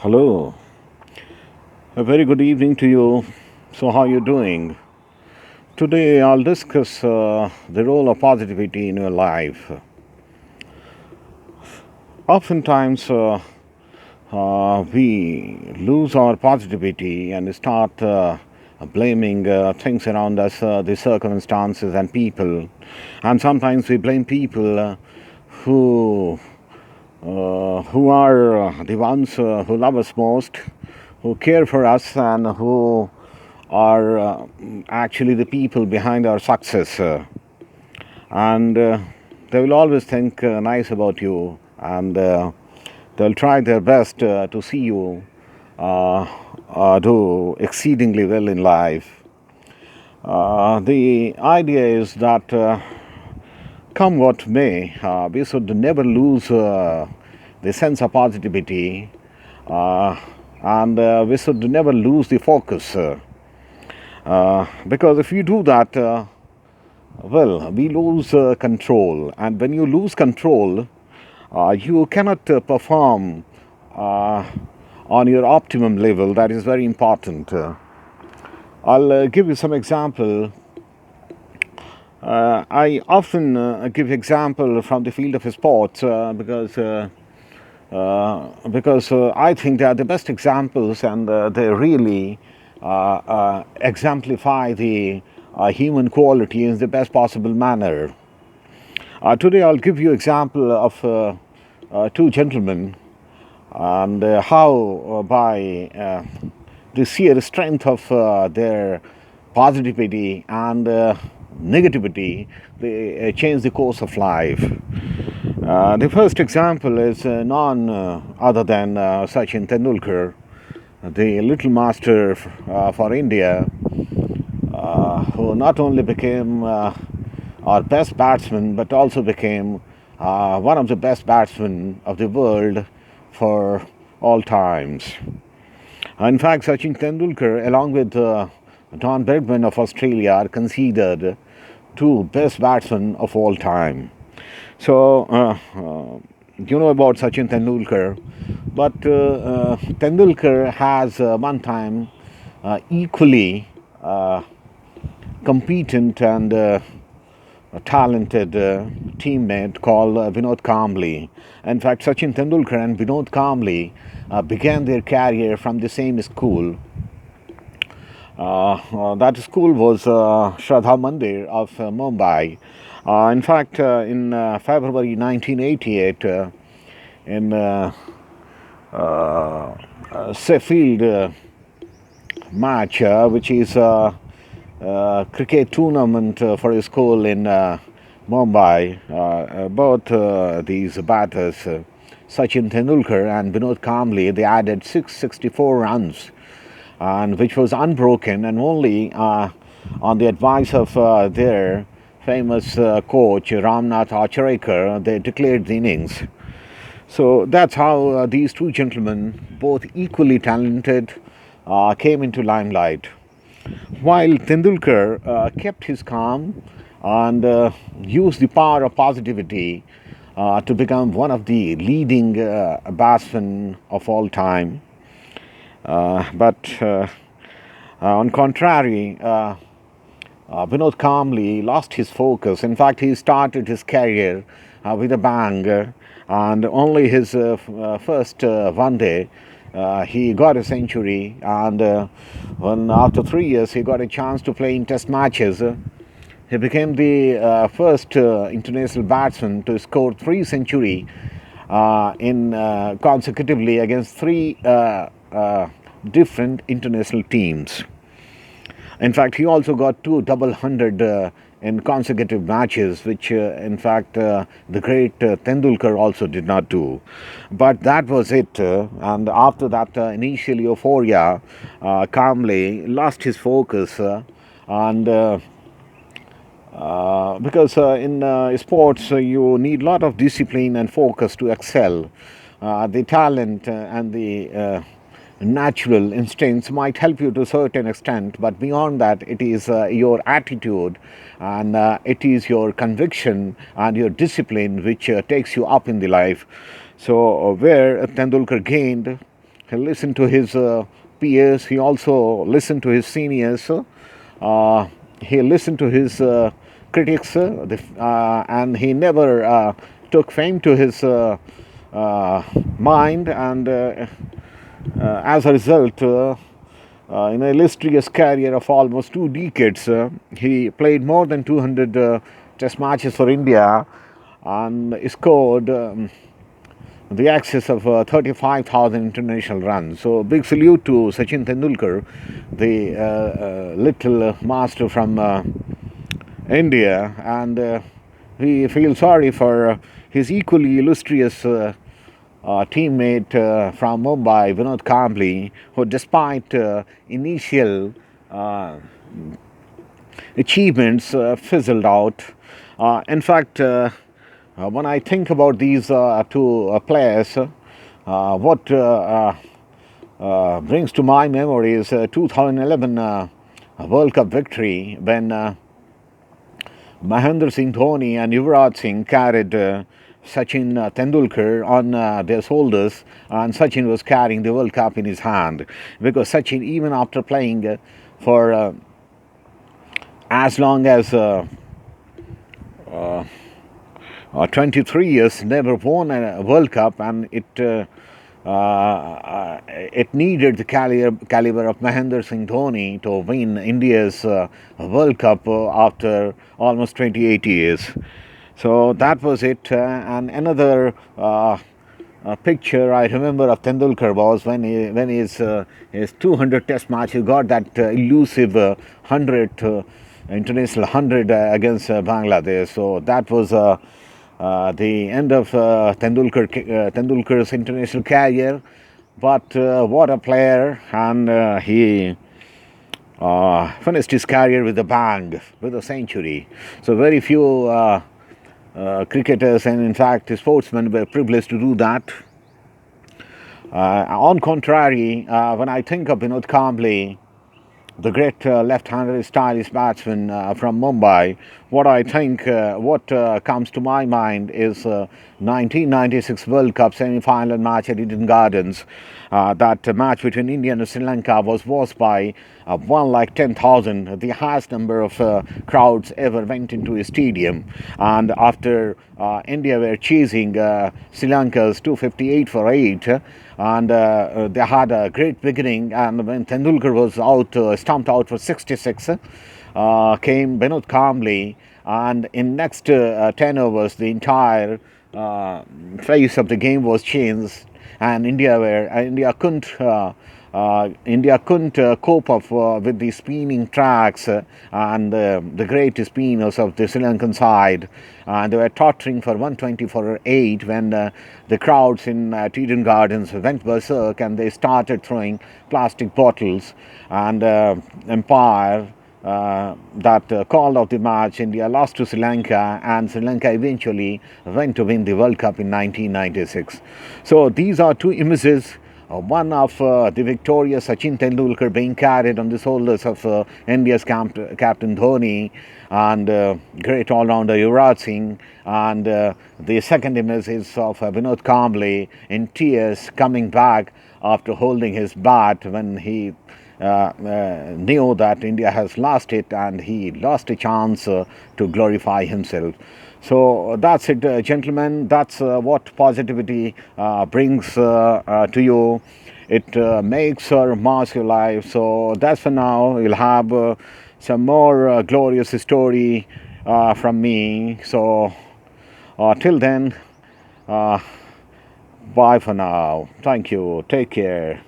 Hello, a very good evening to you. So, how are you doing? Today, I'll discuss the role of positivity in your life. Oftentimes, we lose our positivity and start blaming things around us, the circumstances and people. And sometimes we blame people who who are the ones who love us most, who care for us, and who are actually the people behind our success. And they will always think nice about you, and they'll try their best to see you do exceedingly well in life. The idea is that come what may, we should never lose the sense of positivity, and we should never lose the focus. Because if you do that, well, we lose control, and when you lose control, you cannot perform uh, on your optimum level. That is very important. I'll give you some example. I often give example from the field of sports because I think they are the best examples, and they really exemplify the human quality in the best possible manner. Today I'll give you example of two gentlemen, and how by the sheer strength of their positivity and negativity, they change the course of life. The first example is none other than Sachin Tendulkar, the little master for India, who not only became our best batsman but also became one of the best batsmen of the world for all times. In fact, Sachin Tendulkar, along with Don Bregman of Australia, are considered two best batsmen of all time. So, you know about Sachin Tendulkar, but Tendulkar has one time equally competent and a talented teammate called Vinod Kambli. In fact, Sachin Tendulkar and Vinod Kambli began their career from the same school. That school was Shraddha Mandir of Mumbai. In fact, in February 1988, in Sheffield match, which is cricket tournament for a school in Mumbai. Both these batters, Sachin Tendulkar and Vinod Kambli, they added 664 runs, and which was unbroken, and only on the advice of their famous coach Ramnath Acharikar, they declared the innings. So that's how these two gentlemen, both equally talented, came into limelight. While Tendulkar kept his calm and used the power of positivity to become one of the leading batsmen of all time. But on contrary, Vinod Kambli lost his focus. In fact, he started his career with a bang, and only his first one day he got a century, and when after 3 years he got a chance to play in test matches. He became the first international batsman to score 3 centuries in consecutively against three different international teams. In fact, he also got two double hundred in consecutive matches, which in fact the great Tendulkar also did not do. But that was it. And after that initial euphoria, Kamble lost his focus, and because in sports you need a lot of discipline and focus to excel. The talent and the natural instincts might help you to a certain extent, but beyond that, it is your attitude, and it is your conviction and your discipline which takes you up in the life. So, where Tendulkar gained He listened to his peers. He also listened to his seniors. He listened to his critics, and he never took fame to his mind. And as a result, in an illustrious career of almost 2 decades, he played more than 200 test matches for India and scored the excess of 35,000 international runs. So, big salute to Sachin Tendulkar, the little master from India, and we feel sorry for his equally illustrious teammate from Mumbai, Vinod Kambli, who, despite initial achievements, fizzled out. In fact, when I think about these two players, what brings to my memory is 2011 World Cup victory when Mahendra Singh Dhoni and Yuvraj Singh carried Sachin Tendulkar on their shoulders, and Sachin was carrying the World Cup in his hand, because Sachin, even after playing for as long as 23 years, never won a World Cup, and it needed the caliber of Mahendra Singh Dhoni to win India's World Cup after almost 28 years. So that was it. And another picture I remember of Tendulkar was when his 200 Test match, he got that elusive 100 international 100 against Bangladesh. So that was the end of Tendulkar's international career. But what a player! And he finished his career with a bang, with a century. So very few cricketers, and in fact sportsmen, were privileged to do that. On contrary, when I think of Vinod Kambli, the great left-handed stylish batsman from Mumbai, what I think, what comes to my mind is 1996 World Cup semi-final match at Eden Gardens. That match between India and Sri Lanka was watched by 110,000, the highest number of crowds ever went into a stadium. And after India were chasing Sri Lanka's 258 for 8, and they had a great beginning, and when Tendulkar was out, stumped out for 66, came Vinod Kambli, and in next 10 overs the entire face of the game was changed, and India couldn't cope up with the spinning tracks and the great spinners of the Sri Lankan side. They were tottering for 120 for 8 when the crowds in Eden Gardens went berserk, and they started throwing plastic bottles. And umpire that called off the match. India lost to Sri Lanka, and Sri Lanka eventually went to win the World Cup in 1996. So these are two images. One of the victorious Sachin Tendulkar being carried on the shoulders of India's captain Dhoni, and great all-rounder Yuvraj Singh, and the second image is of Vinod Kambli in tears, coming back after holding his bat when he knew that India has lost it, and he lost a chance to glorify himself. So that's it, gentlemen. That's what positivity brings to you. It makes or mars your life. So that's for now. You'll have some more glorious story from me. So till then, bye for now. Thank you. Take care.